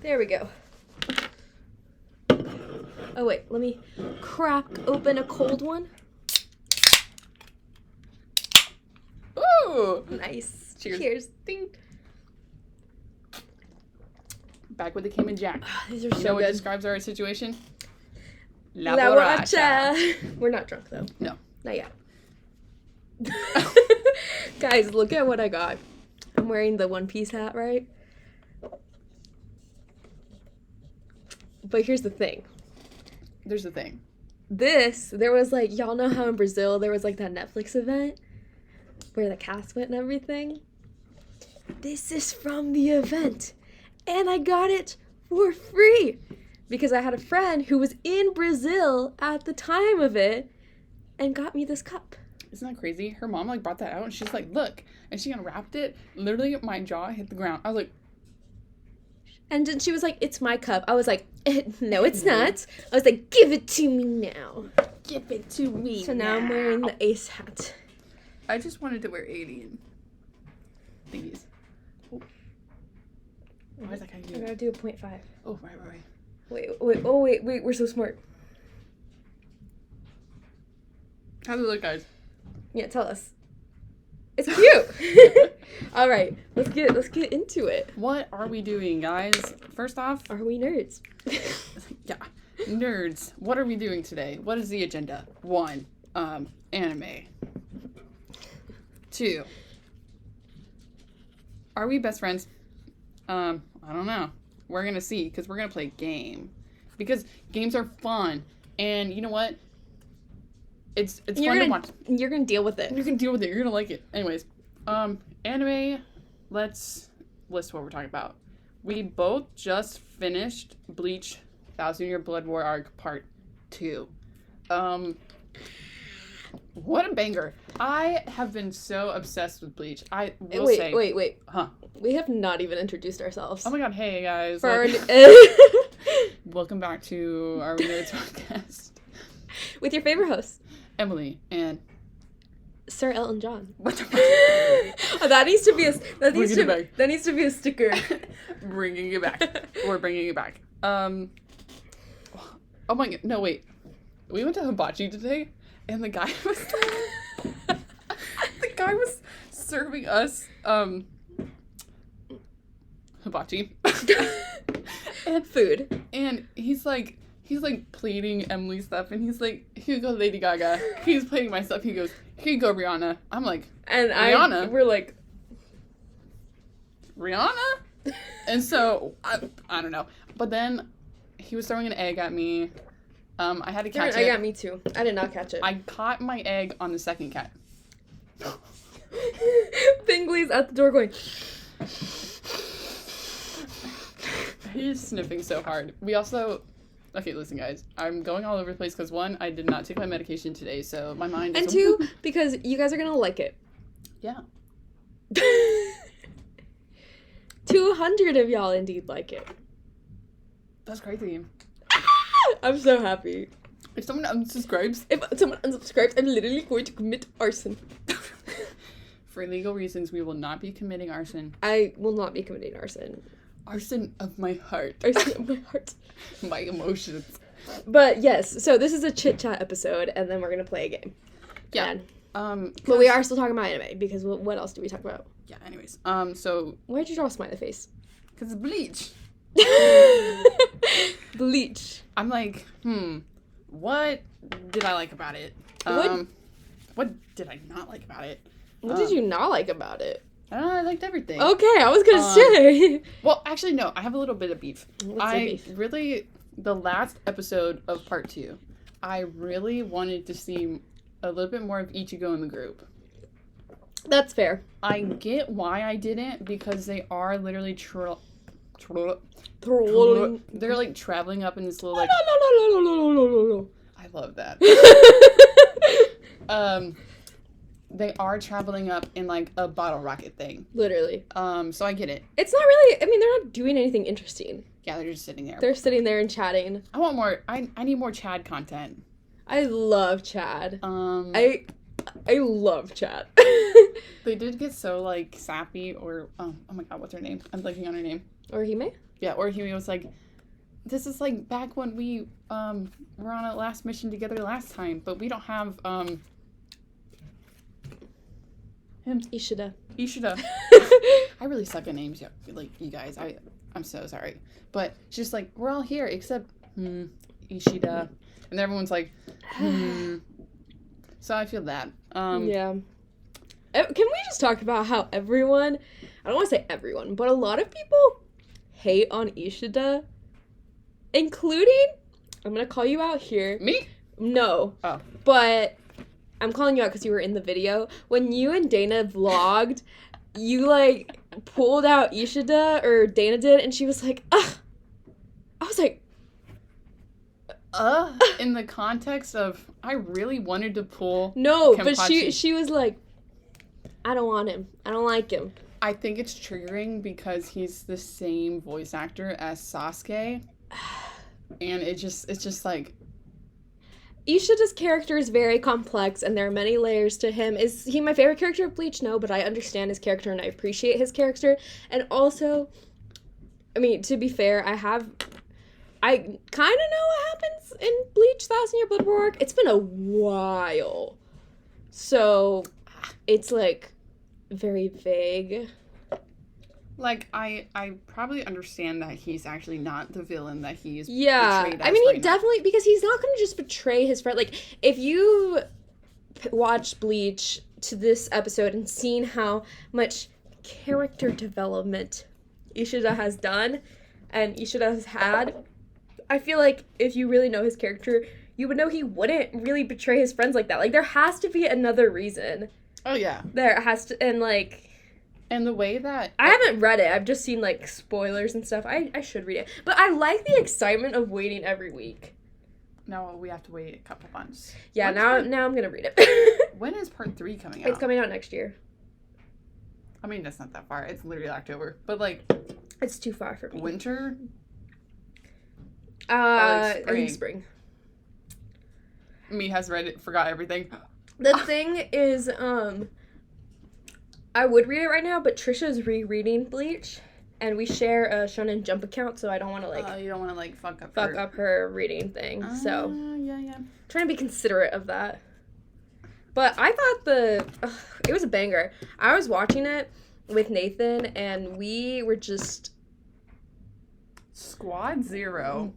There we go. Oh, wait. Let me crack open a cold one. Ooh! Nice. Cheers. Cheers. Ding. Back with the Cayman Jack. These are You so know what good. describes our situation? La La borracha. borracha. We're not drunk, though. No. Not yet. Guys, look at what I got. I'm wearing the One Piece hat, right? But here's the thing. There's the thing. There was like, y'all know how in Brazil there was like that Netflix event where the cast went and everything? This is from the event. And I got it for free because I had a friend who was in Brazil at the time of it and got me this cup. Isn't that crazy? Her mom like brought that out and she's like, look. And she unwrapped it. Literally, my jaw hit the ground. I was like, and then she was like, it's my cup. I was like, no, it's not. I was like, give it to me now. give it to me. So now I'm wearing the Ace hat. I just wanted to wear alien thingies. Oh. Why is that kind of I cute? gotta do a 0.5. Oh, right. Wait, we're so smart. How does it look, guys? Yeah, tell us. It's cute. All right, let's get into it. What are we doing, guys? First off, Are we nerds? yeah, nerds. What are we doing today? What is the agenda? 1, anime. 2, are we best friends? I don't know. We're gonna see, because we're gonna play a game. Because games are fun, and you know what? It's fun to watch. You're gonna deal with it. You can deal with it. You're gonna like it. Anyways, anime. Let's list what we're talking about. We both just finished Bleach 1000-Year Blood War Arc Part 2. What a banger! I have been so obsessed with Bleach. I will say. Wait. Huh? We have not even introduced ourselves. Oh my god! Hey guys. For Welcome back to our Nerds podcast. with your favorite host, Emily and Sir Elton John. what the fuck? That needs to be a sticker. Bringing it back. We're bringing it back. Oh my god. No, wait. We went to Hibachi today, and the guy was serving us hibachi And food. and he's like pleading Emily's stuff, and he's like, here you go, Lady Gaga. He's playing my stuff. He goes, here you go, Rihanna. I'm like, And Rihanna? we're like, Rihanna? And so I don't know, but then he was throwing an egg at me. I had to catch it. I got me too. I did not catch it. I caught my egg on the second cat. Bingley's at the door going. He's sniffing so hard. We also... Okay, listen, guys. I'm going all over the place because, 1, I did not take my medication today, so my mind is... And 2, because you guys are gonna like it. Yeah. 200 of y'all indeed like it. That's crazy. I'm so happy. If someone unsubscribes... If someone unsubscribes, I'm literally going to commit arson. For legal reasons, we will not be committing arson. I will not be committing arson. Arson of my heart. Arson of my heart. My emotions. But yes, so this is a chit-chat episode, and then we're gonna play a game. Yeah. But we are still talking about anime, because what else do we talk about? Yeah, anyways. So... Why'd you draw a smiley face? Because it's Bleach. Bleach. I'm like, what did I like about it? What did I not like about it? What did you not like about it? I liked everything. Okay, I was gonna say. Well, actually, no. I have a little bit of beef. What's your beef? The last episode of Part 2, I really wanted to see a little bit more of Ichigo in the group. That's fair. I get why I didn't, because they are literally they're like traveling up in this little like... I love that. They are traveling up in like a bottle rocket thing. Literally. So I get it. It's not really, I mean, they're not doing anything interesting. Yeah, they're just sitting there. They're sitting there and chatting. I want more. I need more Chad content. I love Chad. I love Chad. They did get so like sappy, or oh my god, what's her name? I'm blanking on her name. Or Hime? Yeah, or he was like, this is like back when we were on a last mission together last time, but we don't have him. Ishida. I really suck at names, like you guys. I'm so sorry, but she's like, we're all here except Ishida, and everyone's like, So I feel that. Yeah. Can we just talk about how everyone, I don't want to say everyone, but a lot of people hate on Ishida, including, I'm going to call you out here. Me? No. Oh. But I'm calling you out because you were in the video. When you and Dana vlogged, you, like, pulled out Ishida, or Dana did, and she was like, ugh. I was like, in the context of, I really wanted to pull no, Kenpachi. but she was like, I don't want him. I don't like him. I think it's triggering because he's the same voice actor as Sasuke. And it's just like... Ishida's character is very complex, and there are many layers to him. Is he my favorite character of Bleach? No, but I understand his character, and I appreciate his character. And also, I mean, to be fair, I kind of know what happens in Bleach 1000 Year Blood War arc. It's been a while. So, it's, like, very vague. Like, I probably understand that he's actually not the villain that he's I portrayed as mean, he right definitely, because he's not going to just betray his friend. Like, if you watched Bleach to this episode and seen how much character development Ishida has done and Ishida has had, I feel like if you really know his character, you would know he wouldn't really betray his friends like that. Like, there has to be another reason. Oh, yeah. There has to, and, like... And the way that... I haven't read it. I've just seen, like, spoilers and stuff. I should read it. But I like the excitement of waiting every week. No, we have to wait a couple months. Yeah, now I'm going to read it. When is part 3 coming out? It's coming out next year. I mean, that's not that far. It's literally October. But, like... It's too far for me. Winter? I think spring. Me has read it, forgot everything. The thing is, I would read it right now, but Trisha's rereading Bleach, and we share a Shonen Jump account, so I don't want to, like... you don't want to, like, fuck up her reading thing, so... Yeah. Trying to be considerate of that. But I thought it was a banger. I was watching it with Nathan, and we were just... Squad Zero.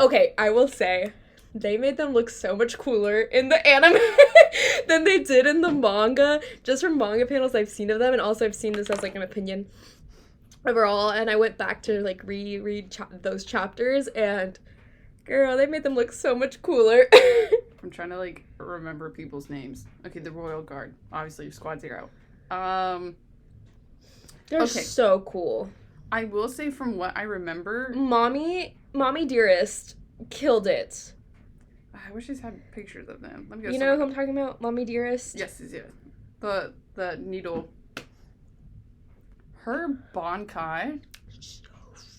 Okay, I will say, they made them look so much cooler in the anime than they did in the manga. Just from manga panels I've seen of them, and also I've seen this as, like, an opinion overall, and I went back to, like, reread those chapters, and girl, they made them look so much cooler. I'm trying to, like, remember people's names. Okay, the Royal Guard. Obviously, Squad Zero. They're so cool. I will say, from what I remember... Mommy Dearest killed it. I wish I had pictures of them. Let me go. You know who I'm talking about? Mommy Dearest? Yes. The needle. Her Bankai. So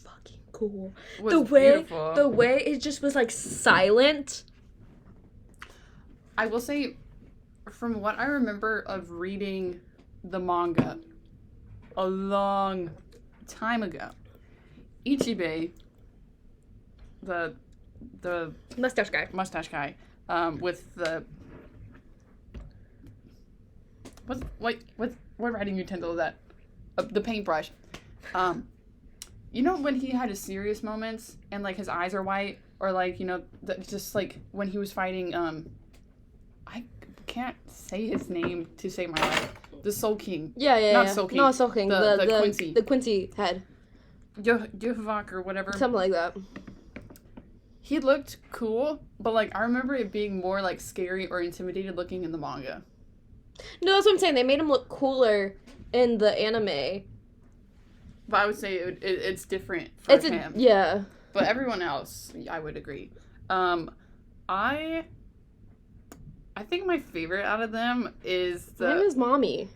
fucking cool. Was beautiful. The way it just was, like, silent. I will say, from what I remember of reading the manga a long time ago, Ichibei, the mustache guy, with the what writing utensil is that? The paintbrush. You know when he had his serious moments and, like, his eyes are white, or, like, you know, just, like, when he was fighting I can't say his name to save my life. The Soul King. Not Soul King. No, Soul King. The Quincy. The Quincy head. Yohavok or whatever. Something like that. He looked cool, but, like, I remember it being more, like, scary or intimidated looking in the manga. No, that's what I'm saying. They made him look cooler in the anime. But I would say it's different for him. Yeah. But everyone else, I would agree. I think my favorite out of them is His name is Mommy.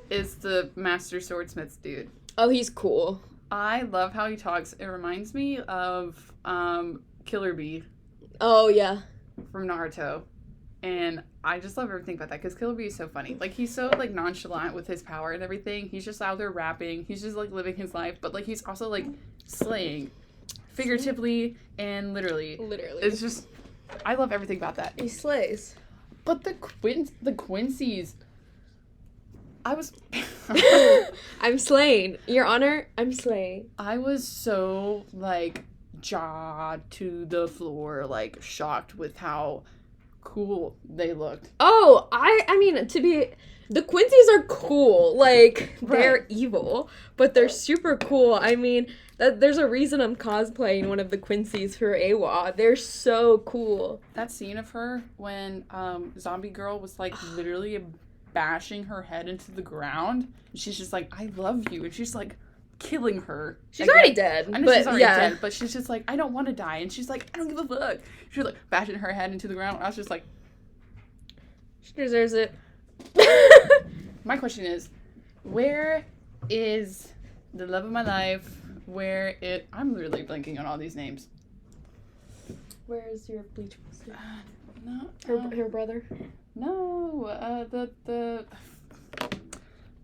is the Master Swordsmith dude. Oh, he's cool. I love how he talks. It reminds me of Killer Bee. Oh, yeah. From Naruto. And I just love everything about that because Killer Bee is so funny. Like, he's so, like, nonchalant with his power and everything. He's just out there rapping. He's just, like, living his life. But, like, he's also, like, slaying. Figuratively and literally. Literally. It's just... I love everything about that. He slays. But the Quincy's... I was... I'm slaying. Your Honor, I'm slaying. I was so, like, jaw to the floor, like, shocked with how cool they looked. Oh, I mean, the Quincy's are cool. Like, they're Right. evil, but they're super cool. I mean, there's a reason I'm cosplaying one of the Quincy's for AWA. They're so cool. That scene of her when Zombie Girl was, like, literally bashing her head into the ground. And she's just like, I love you. And she's, like, killing her. She's already dead. I know but she's already yeah. dead, but she's just like, I don't want to die. And she's like, I don't give a fuck. She's, like, bashing her head into the ground. I was just like... She deserves it. My question is, where is the love of my life? I'm literally blanking on all these names. Where's your Bleach? No. Her brother? No.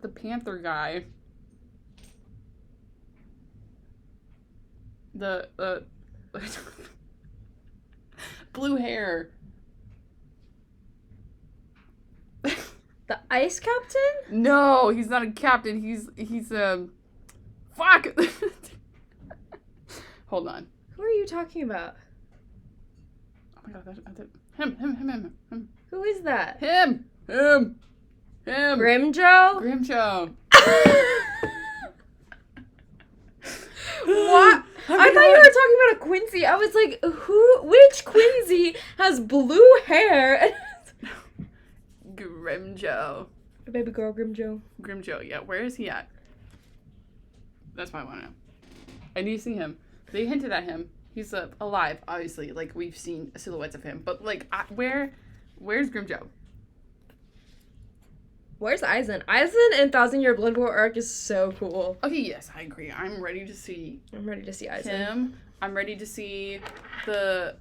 The Panther guy. The blue hair. The Ice Captain? No, he's not a captain. He's fuck. Hold on. Who are you talking about? Oh my god, him. Who is that? Him. Grimjo? Grimjo. What? I thought you were talking about a Quincy. I was like, which Quincy has blue hair? Grimjo. Baby girl Grimjo. Grimjo, yeah. Where is he at? That's what I want to know. I need to see him. They hinted at him. He's alive, obviously. Like, we've seen silhouettes of him. But, like, where's Grimjo? Where's Aizen? Aizen and 1,000-Year Blood War arc is so cool. Okay, yes, I agree. I'm ready to see Aizen. him. I'm ready to see the...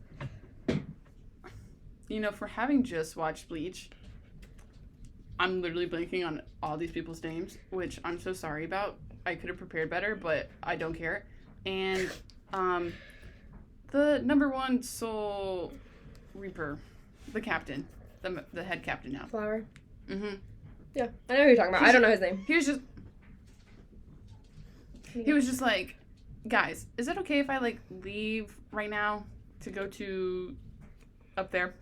You know, for having just watched Bleach, I'm literally blanking on all these people's names, which I'm so sorry about. I could have prepared better, but I don't care. And, the number one Soul Reaper, the captain, the head captain now. Flower. Mm-hmm. Yeah, I know who you're talking about. I don't know his name. He was just like, guys, is it okay if I, like, leave right now to go to up there?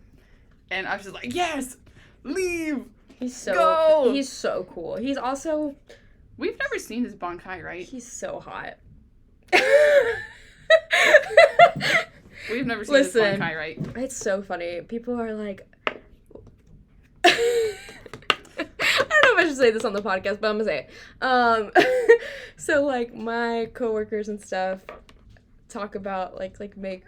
And I was just like, yes, leave. He's so cool. He's also... We've never seen his Bankai, right? He's so hot. We've never seen his Bankai, right? It's so funny. People are like... I don't know if I should say this on the podcast, but I'm gonna say it. So, like, my coworkers and stuff talk about, make...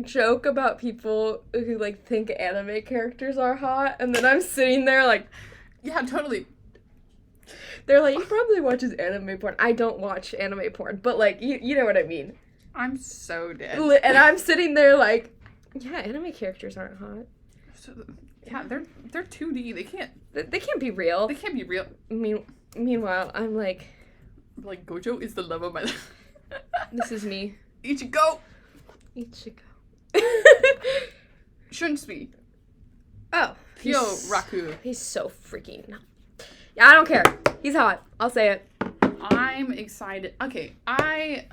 joke about people who, like, think anime characters are hot, and then I'm sitting there, like... Yeah, totally. They're like, he probably watches anime porn. I don't watch anime porn, but, like, you know what I mean. I'm so dead. And I'm sitting there like, yeah, anime characters aren't hot. So, yeah, they're 2D. They can't be real. They can't be real. Meanwhile, I'm like Gojo is the love of my life. This is me. Ichigo. Shunsui. Oh. Raku. He's so freaking... Yeah, I don't care. He's hot. I'll say it. I'm excited. Okay, I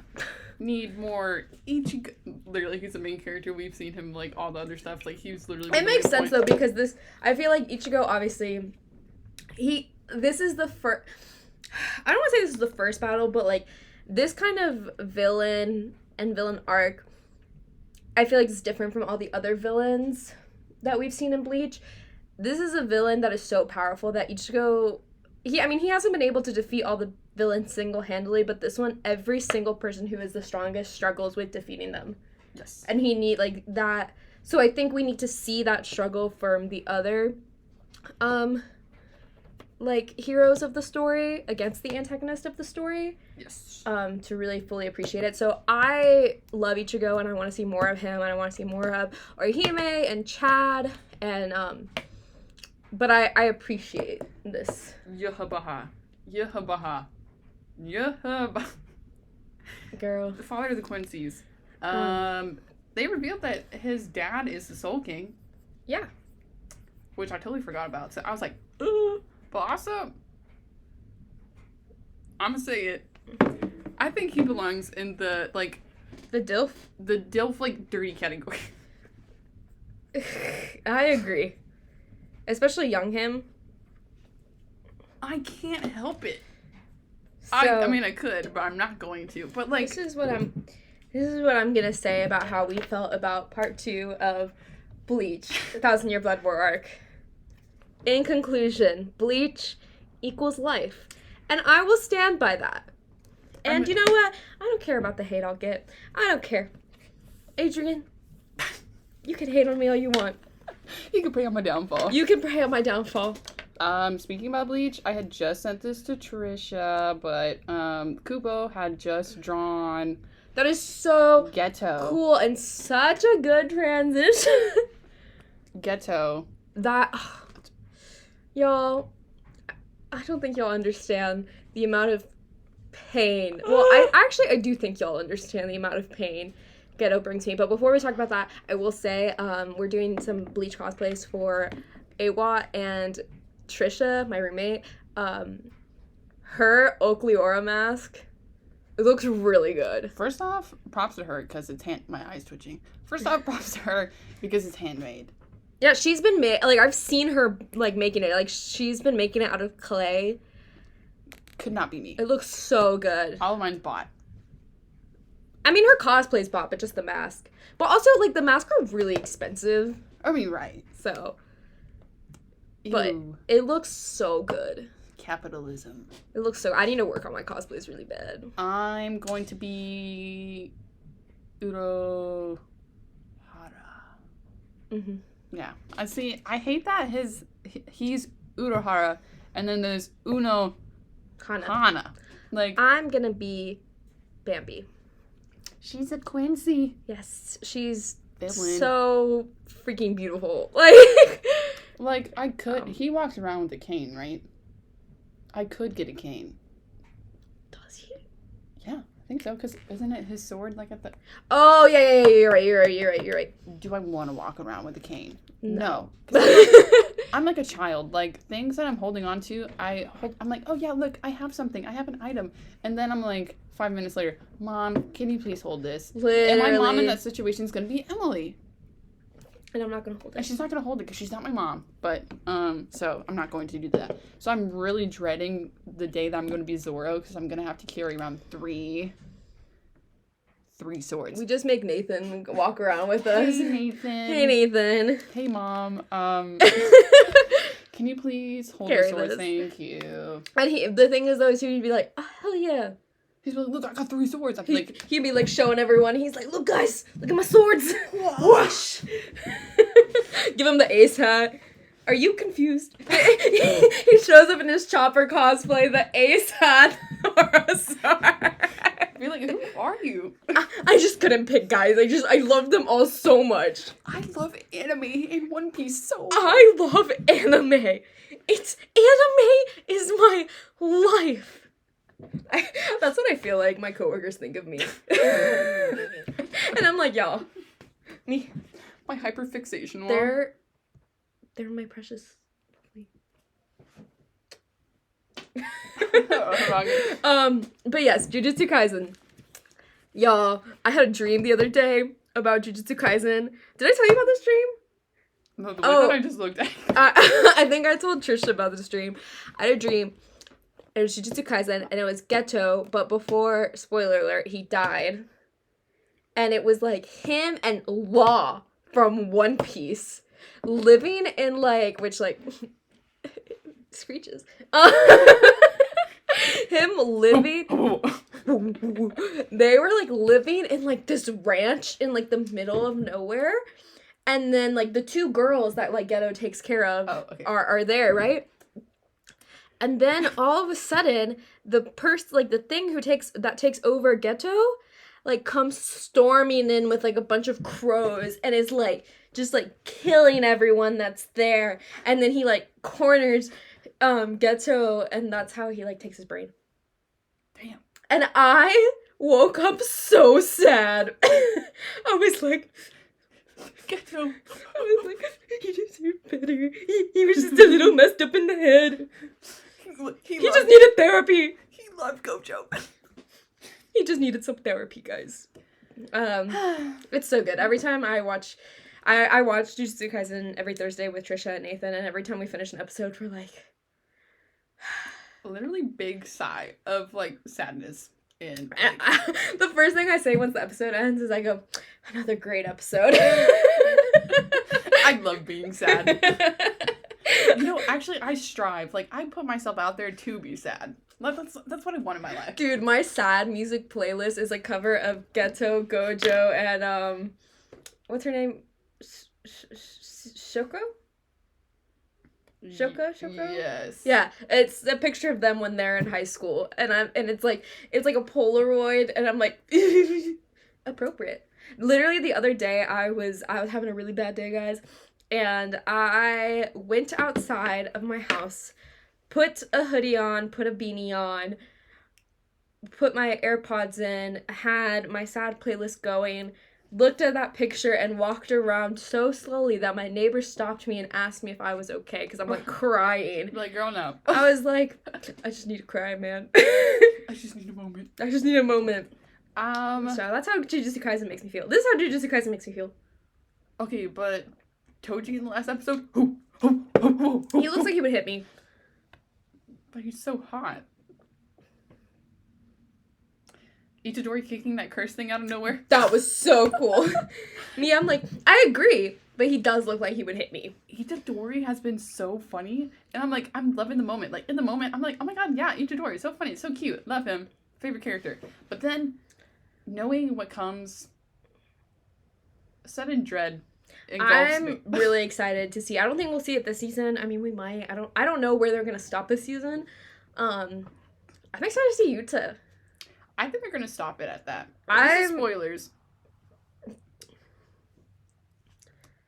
need more Ichigo. Literally, he's the main character. We've seen him, like, all the other stuff. Like, he was literally... It makes sense, though, because I feel like Ichigo, obviously, this is the first... I don't want to say this is the first battle, but, like, this kind of villain and villain arc, I feel like it's different from all the other villains that we've seen in Bleach. This is a villain that is so powerful that Ichigo... He hasn't been able to defeat all the villains single-handedly, but this one, every single person who is the strongest struggles with defeating them. Yes. And he need, like, that... So I think we need to see that struggle from the other like heroes of the story against the antagonist of the story. Yes. To really fully appreciate it. So I love Ichigo and I want to see more of him and I want to see more of Orihime and Chad and but I appreciate this. Yahabaha. Girl. The father of the Quincy's. They revealed that his dad is the Soul King. Yeah. Which I totally forgot about. So I was like, boss up. I'm gonna say it. I think he belongs in the, like... The DILF? The DILF, like, dirty category. I agree. Especially young him. I can't help it. So, I mean, I could, but I'm not going to. But, like... This is what I'm gonna say about how we felt about part 2 of Bleach, the 1,000-Year Blood War arc. In conclusion, Bleach equals life. And I will stand by that. And you know what? I don't care about the hate I'll get. I don't care. Adrian, you can hate on me all you want. You can pray on my downfall. You can pray on my downfall. Speaking about Bleach, I had just sent this to Trisha, but, Kubo had just drawn... That is so Ghetto. Cool and such a good transition. Ghetto. Y'all, I don't think y'all understand the amount of pain. Well, I do think y'all understand the amount of pain Ghetto brings me. But before we talk about that, I will say we're doing some Bleach cosplays for Awa and Trisha, my roommate. Her Oakley Aura mask, it looks really good. First off, props to her because it's my eyes twitching. First off, props to her because it's handmade. Yeah, she's been I've seen her, like, making it. Like, she's been making it out of clay. Could not be me. It looks so good. All of mine's bought. I mean, her cosplay's bought, but just the mask. But also, like, the masks are really expensive. I mean, right. So. Ew. But it looks so good. Capitalism. It looks so... I need to work on my cosplays really bad. I'm going to be... Urohara. Mm-hmm. Yeah. I hate that he's Urohara, and then there's Uno Hana. Like, I'm gonna be Bambi. She's a Quincy. Yes, she's Villain. So freaking beautiful. Like, I could... He walks around with a cane, right? I could get a cane. Does he? Yeah, I think so, because isn't it his sword, like, at the... Oh, yeah, you're right. Do I want to walk around with a cane? No. I'm like a child. Like, things that I'm holding on to, I'm like, oh, yeah, look, I have something. I have an item. And then I'm like, 5 minutes later, Mom, can you please hold this? Literally. And my mom in that situation is going to be Emily. And I'm not going to hold it. And she's not going to hold it because she's not my mom. But, so I'm not going to do that. So I'm really dreading the day that I'm going to be Zoro because I'm going to have to carry around three swords. We just make Nathan walk around with us. Hey, Nathan. Hey, Mom. Can you please hold the sword? Thank you. And the thing is, though, is he'd be like, oh, hell yeah. He's like, look, I got 3 swords. I'd be like... He'd be, like, showing everyone. He's like, look, guys, look at my swords. Whoosh. Give him the ace hat. Are you confused? He shows up in his Chopper cosplay, the ace hat, or a sword. Be like, who are you? I just couldn't pick, guys. I love them all so much. I love anime and One Piece so much. I love anime. Anime is my life. That's what I feel like my coworkers think of me. And I'm like, y'all, me. My hyperfixation. They're my precious. But yes, Jujutsu Kaisen. Y'all, I had a dream the other day about Jujutsu Kaisen. Did I tell you about this dream? No, the one that I just looked at. I think I told Trisha about this dream. I had a dream. It was Jujutsu Kaisen, and it was Geto, but before, spoiler alert, he died. And it was, like, him and Law from One Piece living in, like, which, like, screeches. Him living... They were, like, living in, like, this ranch in, like, the middle of nowhere. And then, like, the 2 girls that, like, Geto takes care of are there, right? And then all of a sudden, the thing that takes over Ghetto, like comes storming in with like a bunch of crows and is like just like killing everyone that's there. And then he like corners Ghetto, and that's how he like takes his brain. Damn. And I woke up so sad. I was like, Ghetto. I was like, he deserved better. He was just a little messed up in the head. He just needed therapy. He loved Gojo. He just needed some therapy, guys. It's so good. Every time I watch Jujutsu Kaisen every Thursday with Trisha and Nathan, and every time we finish an episode, we're like... Literally big sigh of, like, sadness. In like... The first thing I say once the episode ends is I go, another great episode. I love being sad. You know, actually, I strive. Like, I put myself out there to be sad. That's what I want in my life. Dude, my sad music playlist is a cover of Ghetto, Gojo, and, what's her name? Shoko? Shoko? Yes. Yeah, it's a picture of them when they're in high school, and it's like a Polaroid, and I'm like, appropriate. Literally the other day, I was having a really bad day, guys, and I went outside of my house, put a hoodie on, put a beanie on, put my AirPods in, had my sad playlist going, looked at that picture and walked around so slowly that my neighbor stopped me and asked me if I was okay, because I'm like crying. Like, girl, no. I was like, I just need to cry, man. I just need a moment. I just need a moment. So that's how Jujutsu Kaisen makes me feel. This is how Jujutsu Kaisen makes me feel. Okay, but Toji in the last episode, he looks like he would hit me. But he's so hot. Itadori kicking that curse thing out of nowhere. That was so cool. Me, I'm like, I agree, but he does look like he would hit me. Itadori has been so funny, and I'm like, I'm loving the moment. Like, in the moment, I'm like, oh my god, yeah, Itadori, so funny, so cute, love him, favorite character. But then, knowing what comes, sudden dread engulfs me. I'm really excited to see. I don't think we'll see it this season. I mean, we might. I don't know where they're gonna stop this season. I'm excited to see Yuta. I think they're gonna stop it at that. Spoilers.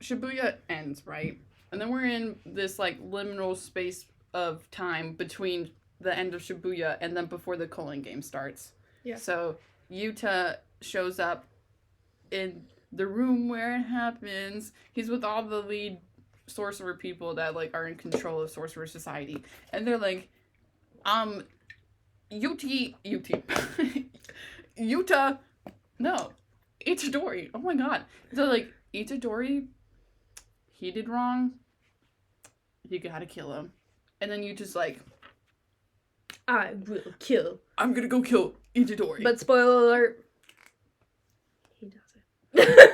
Shibuya ends, right? And then we're in this, like, liminal space of time between the end of Shibuya and then before the Culling game starts. Yeah. So, Yuta shows up in the room where it happens. He's with all the lead sorcerer people that, like, are in control of Sorcerer Society. And they're like, Yuta, no, Itadori, oh my god. They're like, Itadori, he did wrong, you gotta kill him. And then Yuta's like, I will kill. I'm gonna go kill Itadori. But spoiler alert, he doesn't.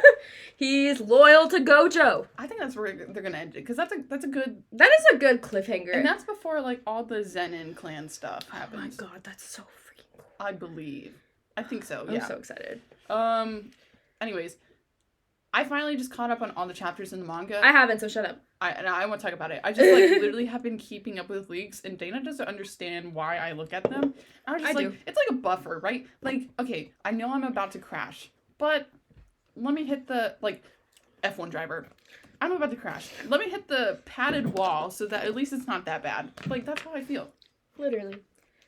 He's loyal to Gojo. I think that's where they're gonna end it, because that's a good... That is a good cliffhanger. And that's before, like, all the Zenin clan stuff happens. Oh my god, that's so freaking cool. I believe. I think so, I'm yeah. so excited. Anyways, I finally just caught up on all the chapters in the manga. I haven't, so shut up. I won't talk about it. I just, like, literally have been keeping up with leaks, and Dana doesn't understand why I look at them. I was just do. It's like a buffer, right? Like, okay, I know I'm about to crash, but let me hit the, like, F1 driver. I'm about to crash. Let me hit the padded wall so that at least it's not that bad. Like, that's how I feel. Literally.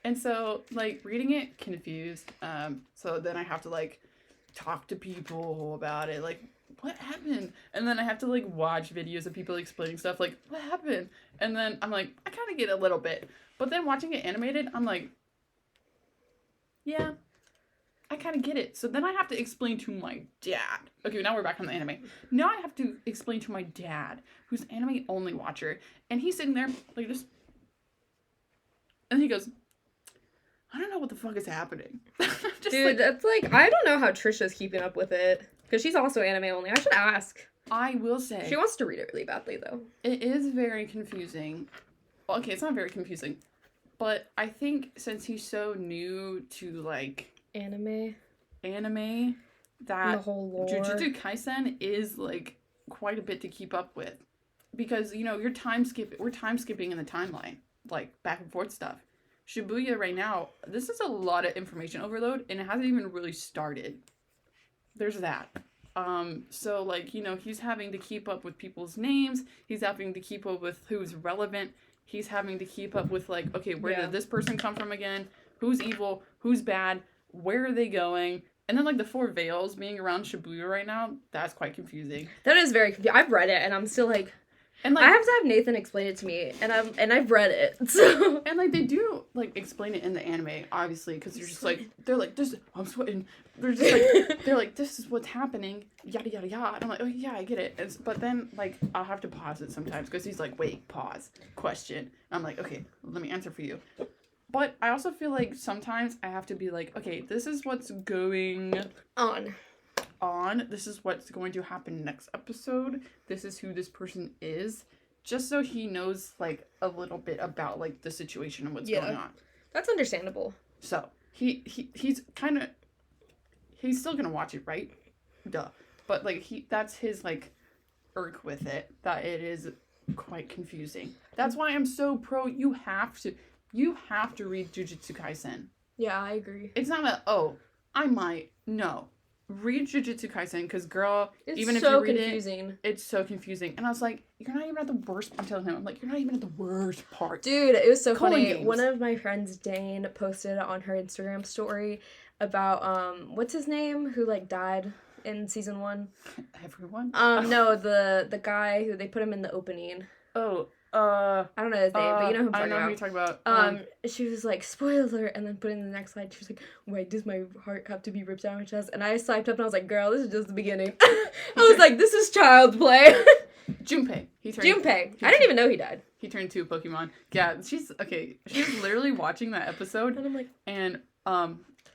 And so, like, reading it, confused. So then I have to, like, talk to people about it. Like, what happened? And then I have to, like, watch videos of people explaining stuff. Like, what happened? And then I'm like, I kind of get a little bit. But then watching it animated, I'm like, yeah, I kind of get it. So then I have to explain to my dad. Okay, now we're back on the anime. Now I have to explain to my dad, who's an anime only watcher. And he's sitting there, like, just... And he goes... I don't know what the fuck is happening. Dude, like, that's like, I don't know how Trisha's keeping up with it. Because she's also anime only. I should ask. I will say. She wants to read it really badly, though. It is very confusing. Well, okay, it's not very confusing. But I think since he's so new to, like... Anime, that the whole lore. Jujutsu Kaisen is, like, quite a bit to keep up with. Because, you know, we're time skipping in the timeline. like back and forth stuff. Shibuya right now, this is a lot of information overload, and it hasn't even really started. There's that. So like, you know, he's having to keep up with people's names. He's having to keep up with who's relevant. He's having to keep up with like, okay, where did this person come from again? Who's evil? Who's bad? Where are they going? And then like the four veils being around Shibuya right now, that's quite confusing. That is very confusing. I've read it and I'm still like, and like, I have to have Nathan explain it to me, and I've read it. So and like they do like explain it in the anime, obviously, because they're just like this. I'm sweating. They're just like they're like, this is what's happening. Yada yada yada. And I'm like, oh yeah, I get it. But then like I'll have to pause it sometimes because he's like, wait, pause, question. And I'm like, okay, let me answer for you. But I also feel like sometimes I have to be like, okay, this is what's going on. This is what's going to happen next episode. This is who this person is. Just so he knows, like, a little bit about, like, the situation and what's going on. That's understandable. So, he's kind of... He's still gonna watch it, right? Duh. But, like, that's his, like, irk with it. That it is quite confusing. That's why I'm so pro... You have to read Jujutsu Kaisen. Yeah, I agree. It's not I might. No. Read Jujutsu Kaisen, because girl, it's even so if you read confusing. It's so confusing. And I was like, you're not even at the worst. I'm telling him, I'm like, you're not even at the worst part. Dude, it was so Calling funny. games. One of my friends, Dane, posted on her Instagram story about what's his name who like died in season 1. Everyone. No, the guy who they put him in the opening. I don't know his name, but you know who I'm talking about. I know who you're talking about. She was like, spoiler, and then put in the next slide, she was like, why does my heart have to be ripped out of my chest? And I swiped up and I was like, girl, this is just the beginning. I was like, this is child's play. Junpei. Junpei. I didn't even know he died. He turned 2 Pokemon. Yeah, she's literally watching that episode, and I'm like, and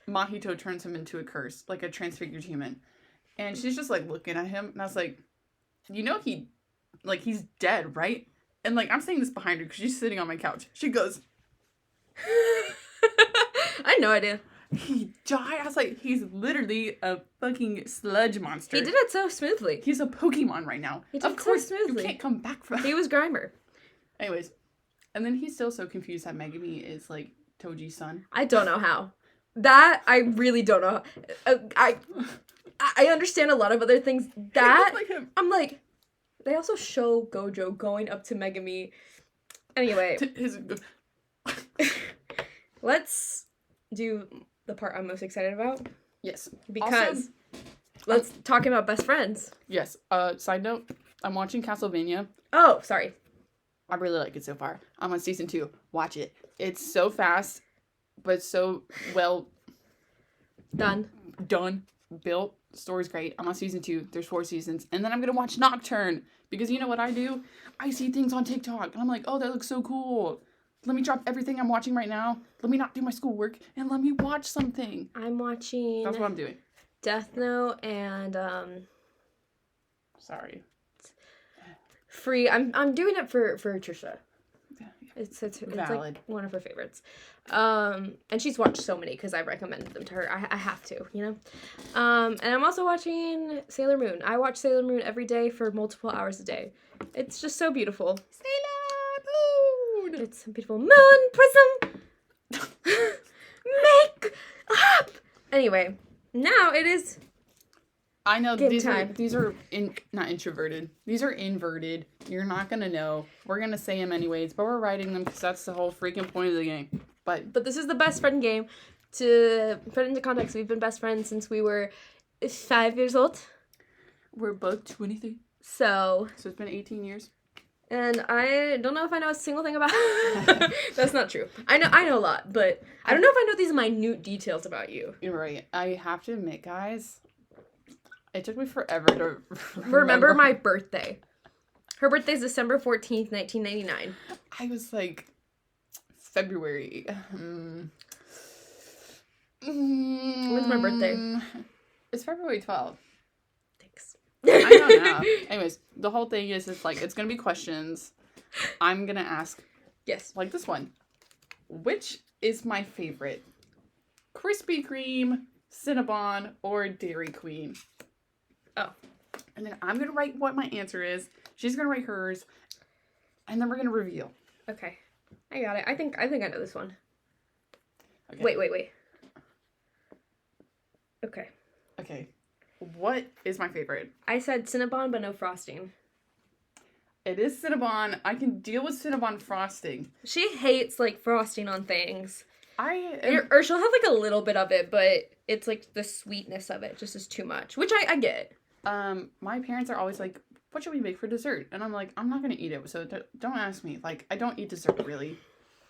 Mahito turns him into a curse, like a transfigured human. And she's just like looking at him, and I was like, you know he's dead, right? And, like, I'm saying this behind her because she's sitting on my couch. She goes... I had no idea. He died? I was like, he's literally a fucking sludge monster. He did it so smoothly. He's a Pokemon right now. He did it so smoothly. You can't come back from... He was Grimer. Anyways. And then he's still so confused that Megumi is, like, Toji's son. I don't know how. That, I really don't know. I understand a lot of other things. That, like him. I'm like... They also show Gojo going up to Megumi. Anyway. Let's do the part I'm most excited about. Yes. Because let's talk about best friends. Yes. Side note, I'm watching Castlevania. Oh, sorry. I really like it so far. I'm on season 2. Watch it. It's so fast, but so well... Done. Built. Story's great. I'm on season 2. There's 4 seasons. And then I'm going to watch Nocturne. Because you know what I do? I see things on TikTok. And I'm like, oh, that looks so cool. Let me drop everything I'm watching right now. Let me not do my schoolwork. And let me watch something. I'm watching... That's what I'm doing. Death Note and... Sorry. Free. I'm doing it for Trisha. Yeah. It's like one of her favorites. And she's watched so many because I recommended them to her. I have to, you know? And I'm also watching Sailor Moon. I watch Sailor Moon every day for multiple hours a day. It's just so beautiful. Sailor Moon! It's a beautiful moon prism! Make up! Anyway, now it is... I know these are not introverted. These are inverted. You're not gonna know. We're gonna say them anyways, but we're writing them because that's the whole freaking point of the game. But this is the best friend game. To put into context, we've been best friends since we were 5 years old. We're both 23. So it's been 18 years. And I don't know if I know a single thing about That's not true. I know a lot, but I don't know if I know these minute details about you. You're right. I have to admit, guys, it took me forever to remember my birthday. Her birthday's December 14th, 1999. I was like, February. When's my birthday? It's February 12th. Thanks. I don't know. Anyways, the whole thing is it's going to be questions. I'm going to ask. Yes. Like this one. Which is my favorite? Krispy Kreme, Cinnabon, or Dairy Queen? Oh. And then I'm going to write what my answer is. She's going to write hers. And then we're going to reveal. Okay. I got it. I think I know this one. Okay. Wait. Okay. Okay. What is my favorite? I said Cinnabon, but no frosting. It is Cinnabon. I can deal with Cinnabon frosting. She hates, like, frosting on things. Or Or she'll have, like, a little bit of it, but it's, like, the sweetness of it just is too much, which I get. My parents are always like, what should we make for dessert? And I'm like, I'm not going to eat it, so don't ask me. Like, I don't eat dessert, really.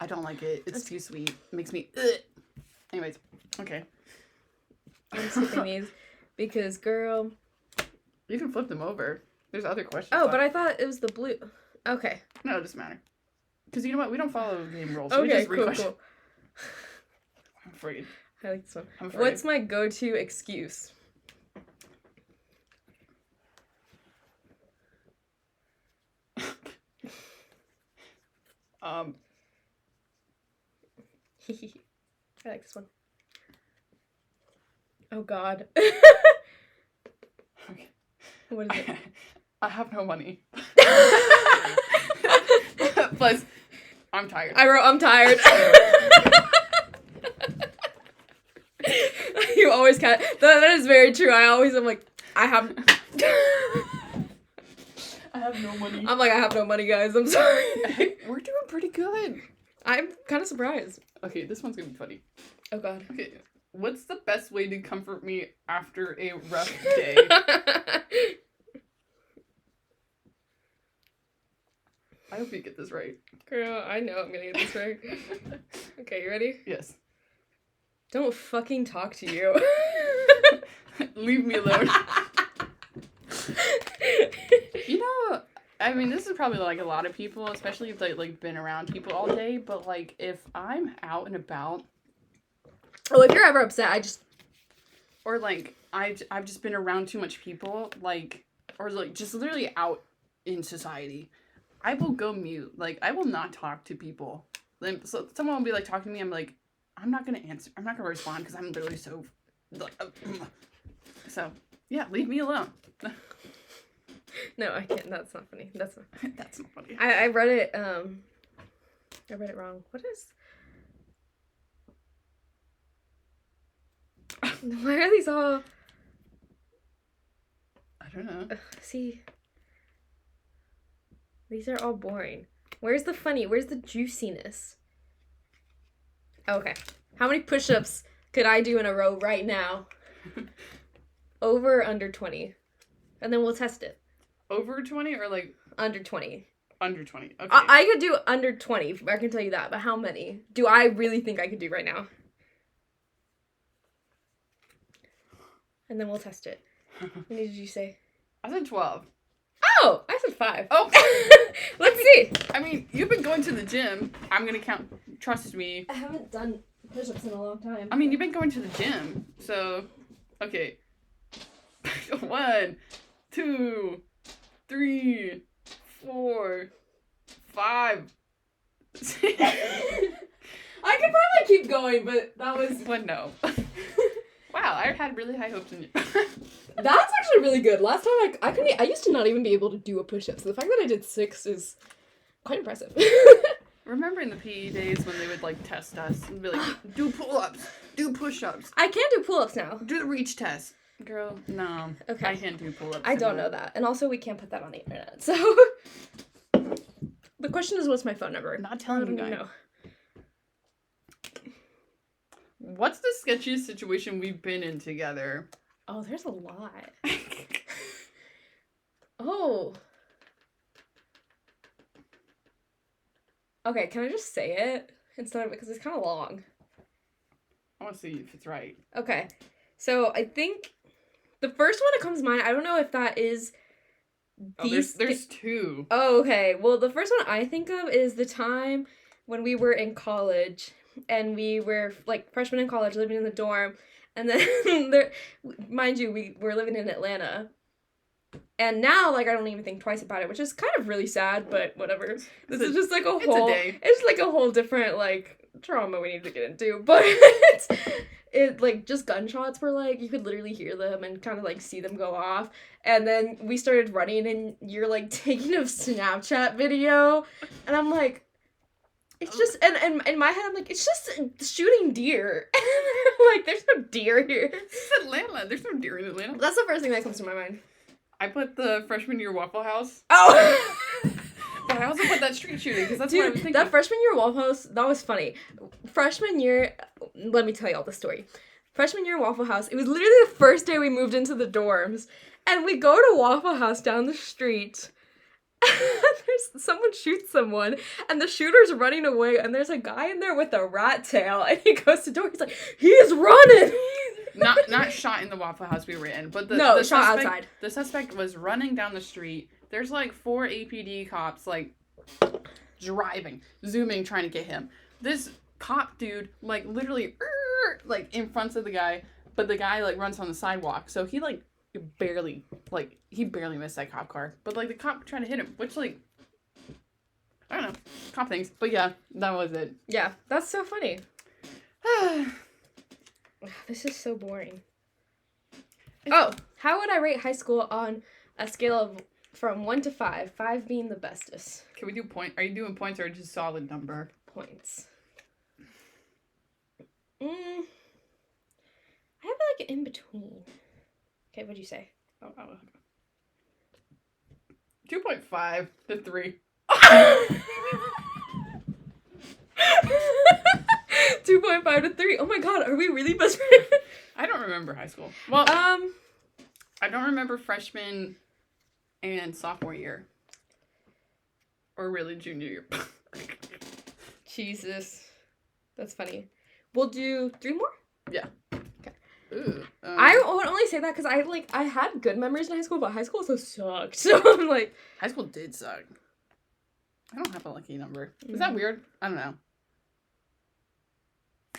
I don't like it. It's too sweet. It makes me, ugh. Anyways, okay. I'm skipping these because, girl... You can flip them over. There's other questions. Oh, but I thought it was the blue. Okay. No, it doesn't matter. Because you know what? We don't follow game rules. We Okay, just read questions. cool. I'm afraid. I like this one. I'm afraid. What's my go-to excuse? I like this one. Oh, God. Okay. What is it? I have no money. Plus, I'm tired. I wrote, I'm tired. You always can't. That is very true. I always am like, I have no money. I'm like, I have no money, guys. I'm sorry. Hey, we're doing pretty good. I'm kind of surprised. Okay, this one's gonna be funny. Oh, God. Okay, what's the best way to comfort me after a rough day? I hope you get this right. Girl, I know I'm gonna get this right. Okay, you ready? Yes. Don't fucking talk to you. Leave me alone. You know, I mean, this is probably like a lot of people, especially if they like been around people all day, but like if I'm out and about, Oh, if you're ever upset, or like I've just been around too much people, like, or like just literally out in society, I will go mute. Like, I will not talk to people. Then so someone will be like talking to me, I'm like, I'm not gonna answer. I'm not gonna respond because I'm literally so like, so yeah, leave me alone. No, I can't. That's not funny. That's not funny. I read it, I read it wrong. What is... Why are these all... I don't know. See? These are all boring. Where's the funny? Where's the juiciness? Okay. How many push-ups could I do in a row right now? Over or under 20? And then we'll test it. Over 20 or like... Under 20. Under 20. Okay. I could do under 20, I can tell you that. But how many do I really think I could do right now? And then we'll test it. What did you say? I said 12. Oh! I said 5. Oh! Let's see. I mean, you've been going to the gym. I'm gonna count. Trust me. I haven't done push-ups in a long time. I mean, you've been going to the gym. So, okay. 1, 2, 3, 4, 5, 6. I could probably keep going, but that was... But no. Wow, I had really high hopes in you. That's actually really good. Last time I used to not even be able to do a push-up, so the fact that I did 6 is quite impressive. Remember in the PE days when they would like test us and be like, do pull-ups, do push-ups. I can do pull-ups now. Do the reach test. Girl, no. Okay. I can't do pull-ups. I don't know that. And also we can't put that on the internet, so... The question is, what's my phone number? Not telling you guys. No. What's the sketchiest situation we've been in together? Oh, there's a lot. Oh. Okay, can I just say it? Instead of, because it's kind of long. I want to see if it's right. Okay. So, I think the first one that comes to mind, I don't know if that is... Oh, there's 2. Oh, okay. Well, the first one I think of is the time when we were in college, and we were, like, freshmen in college living in the dorm, and then, mind you, we were living in Atlanta. And now, like, I don't even think twice about it, which is kind of really sad, but whatever. This is just, like, it's like a whole different, like, trauma we need to get into. But it, like, just gunshots were, like, you could literally hear them and kind of, like, see them go off. And then we started running, and you're, like, taking a Snapchat video. And I'm like, It's just, and in my head, I'm like, it's just shooting deer. Like, there's no deer here. It's Atlanta. There's no deer in Atlanta. That's the first thing that comes to my mind. I put the freshman year Waffle House. Oh! But I also put that street shooting, because that's Dude, what I was thinking. that freshman year Waffle House, that was funny. Freshman year, let me tell you all the story. Freshman year Waffle House, it was literally the first day we moved into the dorms. And we go to Waffle House down the street. Someone shoots someone, and the shooter's running away, and there's a guy in there with a rat tail, and he goes to the door, he's like, he's running! Not shot in the Waffle House we were in, but the shot suspect, outside. The suspect was running down the street. There's like 4 APD cops like driving, zooming, trying to get him. This cop dude like literally like in front of the guy, but the guy like runs on the sidewalk, so he like barely missed that cop car. But like the cop trying to hit him, which like I don't know, cop things. But yeah, that was it. Yeah, that's so funny. This is so boring. How would I rate high school on a scale of from 1 to 5? 5 being the bestest. Can we do point? Are you doing points or just solid number? Points. I have like an in between. Okay, what'd you say? 2.5 to 3. 2.5 to 3. Oh my god, are we really best friends? I don't remember high school. Well, I don't remember freshman and sophomore year. Or really junior year. Jesus. That's funny. We'll do 3 more? Yeah. Okay. Ooh, I would only say that because I had good memories in high school, but high school also sucked. So I'm like... High school did suck. I don't have a lucky number. Is that weird? I don't know.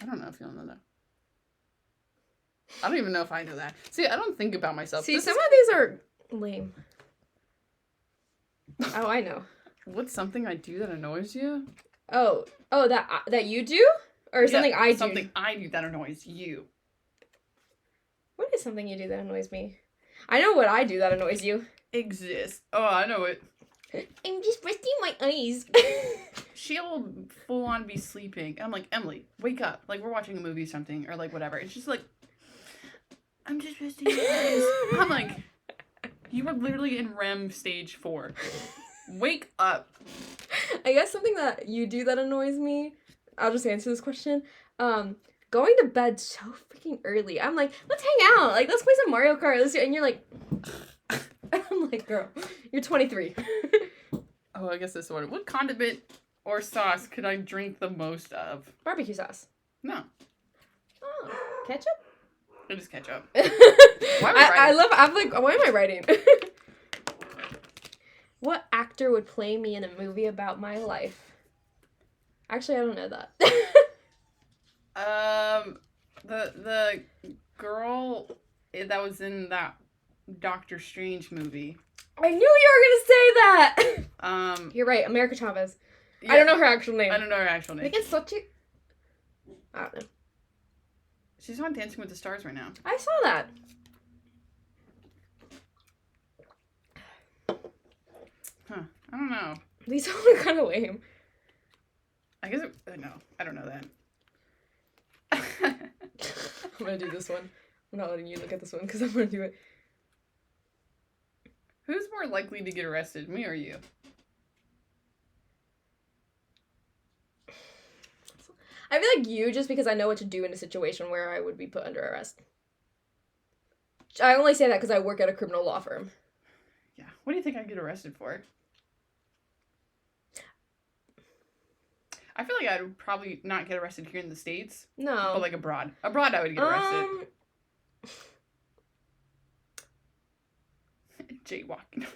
I don't know if you'll know that. I don't even know if I know that. See, I don't think about myself. See, some of these are lame. Oh, I know. What's something I do that annoys you? Oh, that you do? Or something I do? Something I do that annoys you. What is something you do that annoys me? I know what I do that annoys you. Exist. Oh, I know it. I'm just resting my eyes. She'll full on be sleeping. And I'm like, Emily, wake up. Like, we're watching a movie or something, or like whatever. And she's like, I'm just resting my eyes. I'm like, you were literally in REM stage 4. Wake up. I guess something that you do that annoys me, I'll just answer this question. Going to bed so freaking early. I'm like, let's hang out. Like, let's play some Mario Kart. And you're like, I'm like, girl, you're 23. Oh, I guess this one. What condiment or sauce could I drink the most of? Barbecue sauce. No. Oh, ketchup? It is ketchup. I'm like, why am I writing? What actor would play me in a movie about my life? Actually, I don't know that. The girl that was in that Doctor Strange movie. I knew you were gonna say that. You're right, America Chavez. Yeah, I don't know her actual name. I don't know her actual name. I think it's such a... I don't know. She's on Dancing with the Stars right now. I saw that. Huh. I don't know. These all are kind of lame. I guess no. I don't know that. I'm gonna do this one. I'm not letting you look at this one because I'm gonna do it. Who's more likely to get arrested, me or you? I feel like you, just because I know what to do in a situation where I would be put under arrest. I only say that because I work at a criminal law firm. Yeah. What do you think I'd get arrested for? I feel like I would probably not get arrested here in the States. No. But like abroad. Abroad I would get arrested. Jaywalking.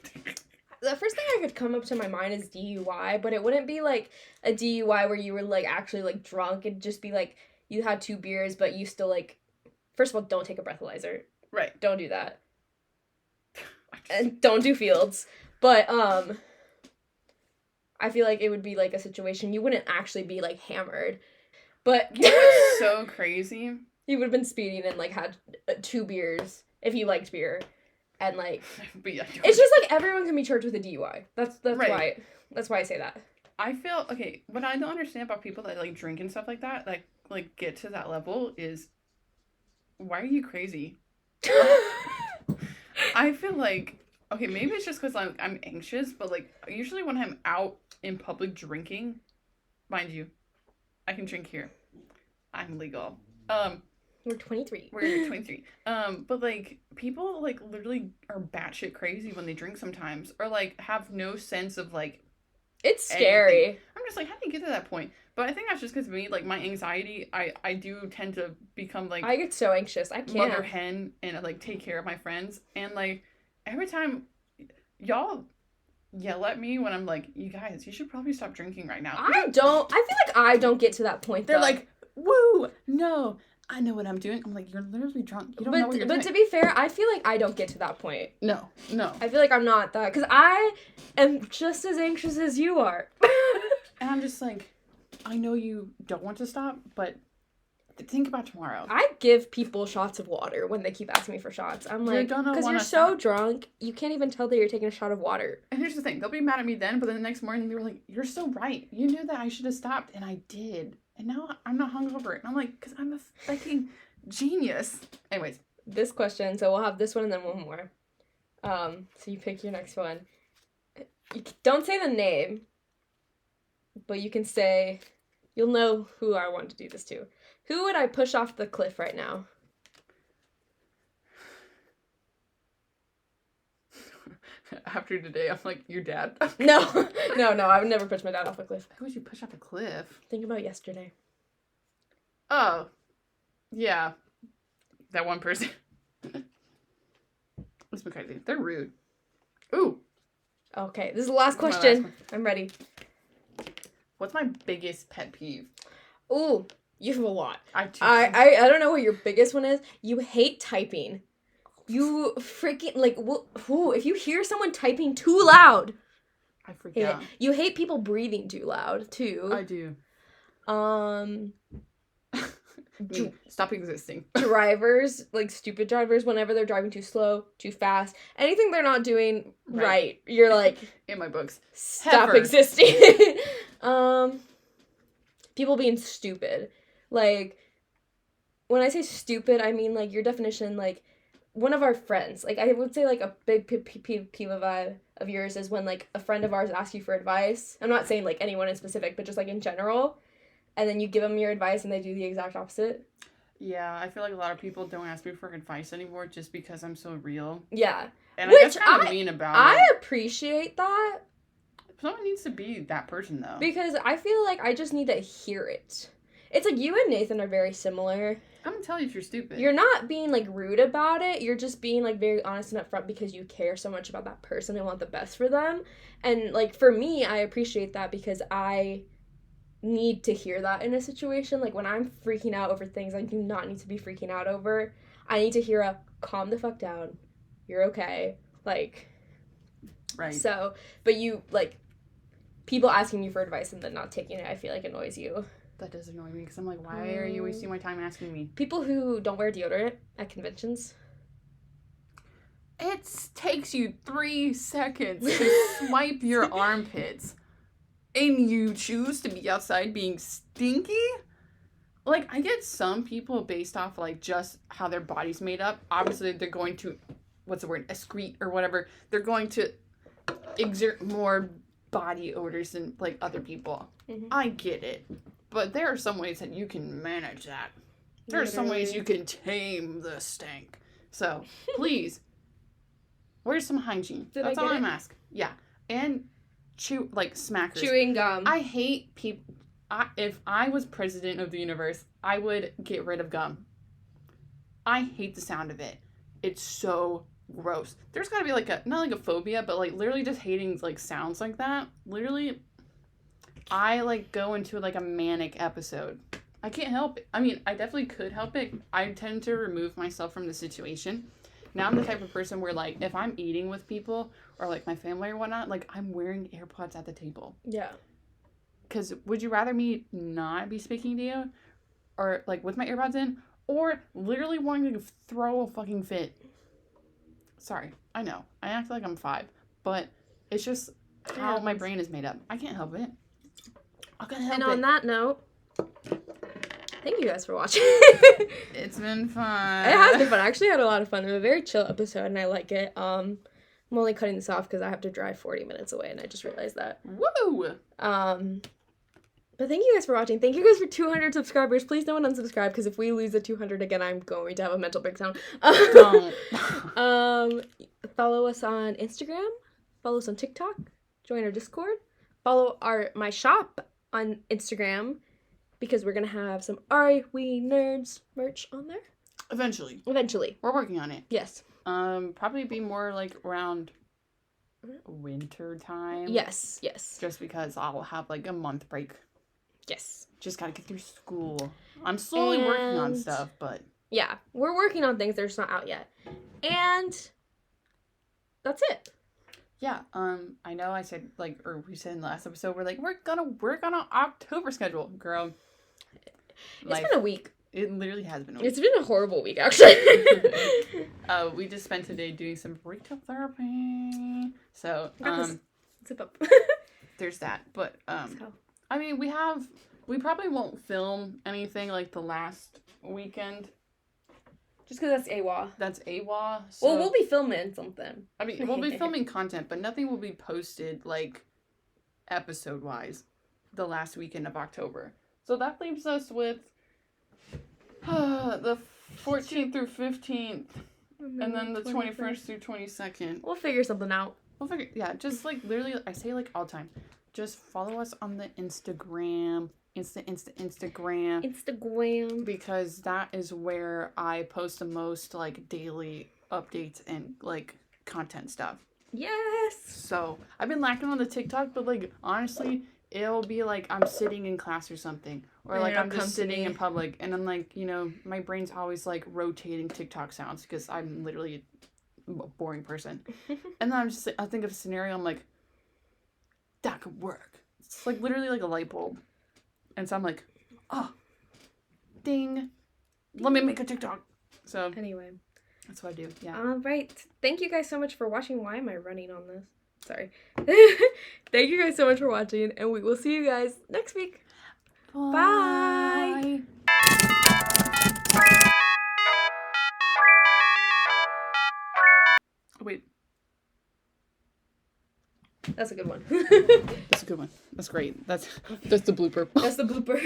The first thing I could come up to my mind is DUI, but it wouldn't be like a DUI where you were like actually like drunk. It'd just be like you had 2 beers, but you still like, first of all, don't take a breathalyzer. Right. Don't do that. And don't do fields. But I feel like it would be like a situation you wouldn't actually be like hammered. But you know what's so crazy? You would have been speeding and like had 2 beers if you liked beer. And like, yeah, it's just like everyone can be charged with a DUI. That's right. why. That's why I say that. I feel okay. What I don't understand about people that like drink and stuff like that, like get to that level is, why are you crazy? I feel like okay, maybe it's just because I'm anxious, but like usually when I'm out in public drinking, mind you, I can drink here. I'm legal. We're 23. We're 23. But like people like literally are batshit crazy when they drink sometimes, or like have no sense of like It's scary. anything. I'm just like, how do you get to that point? But I think that's just because of me, like my anxiety. I do tend to become like I get so anxious. I can't. mother hen and like take care of my friends, and like every time y'all yell at me when I'm like, you guys, you should probably stop drinking right now. I feel like I don't get to that point. They're though. like, woo, no, I know what I'm doing. I'm like, you're literally drunk. You don't know what you're doing. But to be fair, I feel like I don't get to that point. No. I feel like I'm not that, because I am just as anxious as you are. And I'm just like, I know you don't want to stop, but think about tomorrow. I give people shots of water when they keep asking me for shots. I'm like, because you're so drunk, you can't even tell that you're taking a shot of water. And here's the thing, they'll be mad at me then, but then the next morning they were like, you're so right. You knew that I should have stopped, and I did. And now I'm not hungover. And I'm like, because I'm a fucking genius. Anyways. This question, so we'll have this one and then one more. So you pick your next one. You don't say the name, but you can say, you'll know who I want to do this to. Who would I push off the cliff right now? After today, I'm like, your dad? No, I would never push my dad off a cliff. Who would you push off a cliff? Think about yesterday. Oh, yeah. That one person. It's been crazy. They're rude. Ooh. Okay, this is the last question. I'm ready. What's my biggest pet peeve? Ooh, you have a lot. I do. I don't know what your biggest one is. You hate typing. You freaking, like, if you hear someone typing too loud. I forget. You hate people breathing too loud, too. I do. Stop existing. Drivers, like stupid drivers, whenever they're driving too slow, too fast, anything they're not doing right, you're like, in my books, stop existing. People being stupid. Like, when I say stupid, I mean, like, your definition, like, one of our friends, like, I would say, like, a big peeve of yours is when, like, a friend of ours asks you for advice. I'm not saying, like, anyone in specific, but just, like, in general. And then you give them your advice and they do the exact opposite. Yeah, I feel like a lot of people don't ask me for advice anymore just because I'm so real. Yeah. And I guess kind of mean about it. I appreciate that. Someone needs to be that person, though. Because I feel like I just need to hear it. It's like you and Nathan are very similar. I'm gonna tell you if you're stupid. You're not being, like, rude about it. You're just being, like, very honest and upfront because you care so much about that person and want the best for them. And, like, for me, I appreciate that because I need to hear that in a situation. Like, when I'm freaking out over things I do not need to be freaking out over, I need to hear a calm the fuck down, you're okay, like, right. So, but you, like, people asking you for advice and then not taking it, I feel like annoys you. That does annoy me because I'm like, why are you wasting my time asking me? People who don't wear deodorant at conventions. It takes you 3 seconds to swipe your armpits. And you choose to be outside being stinky? Like, I get some people based off, like, just how their body's made up. Obviously, they're going to, excrete or whatever. They're going to exert more body odors than, like, other people. Mm-hmm. I get it. But there are some ways that you can manage that. There are some ways you can tame the stank. So, please, where's some hygiene? That's all I'm asking. Yeah. And smackers. Chewing gum. I hate people. If I was president of the universe, I would get rid of gum. I hate the sound of it. It's so gross. There's gotta be not like a phobia, but like literally just hating like sounds like that. Literally, I like go into like a manic episode. I can't help it. I mean, I definitely could help it. I tend to remove myself from the situation. Now I'm the type of person where, like, if I'm eating with people or, like, my family or whatnot, like, I'm wearing AirPods at the table. Yeah. Because would you rather me not be speaking to you or, like, with my AirPods in or literally wanting to throw a fucking fit? Sorry. I know. I act like I'm 5. But it's just how my brain is made up. I can't help it. I couldn't help And it. on that note, thank you guys for watching. It's been fun. It has been fun. I actually had a lot of fun. It was a very chill episode, and I like it. I'm only cutting this off because I have to drive 40 minutes away, and I just realized that. Woo! But thank you guys for watching. Thank you guys for 200 subscribers. Please don't unsubscribe, because if we lose the 200 again, I'm going to have a mental breakdown. Don't. Follow us on Instagram. Follow us on TikTok. Join our Discord. Follow my shop on Instagram, because we're going to have some Are We Nerds merch on there. Eventually. Eventually. We're working on it. Yes. Probably be more like around winter time. Yes. Just because I'll have like a month break. Yes. Just gotta get through school. I'm slowly working on stuff, but yeah, we're working on things. They're just not out yet. And that's it. yeah, I know I said or we said in the last episode, we're gonna work on an October schedule, girl. It's been a week. It literally has been a week. It's been a horrible week, actually. We just spent today doing some retail therapy. So, Zip up. there's that. But, Let's go. I mean, we probably won't film anything like the last weekend. Just because that's AWA. That's AWA. So, Well, we'll be filming something. I mean, we'll be filming content, but nothing will be posted, like, episode-wise the last weekend of October. So that leaves us with the 14th through 15th, and then the 21st through 22nd. We'll figure something out. We'll figure, yeah, just, like, literally, I say, like, all the time. Just follow us on the Instagram. Instagram. Because that is where I post the most, like, daily updates and, like, content stuff. Yes. So, I've been lacking on the TikTok, but, like, honestly, it'll be, like, I'm sitting in class or something. Or, like, I'm just sitting in public. And I'm, like, you know, my brain's always, like, rotating TikTok sounds. Because I'm literally a boring person. And then I think of a scenario, I'm like, that could work. It's, like, literally like a light bulb. And so I'm like, oh, ding. Let me make a TikTok. So, anyway. That's what I do, yeah. All right. Thank you guys so much for watching. Why am I running on this? Sorry. Thank you guys so much for watching, and we will see you guys next week. Bye. Wait. That's a good one. That's a good one. That's great. That's the blooper. That's the blooper.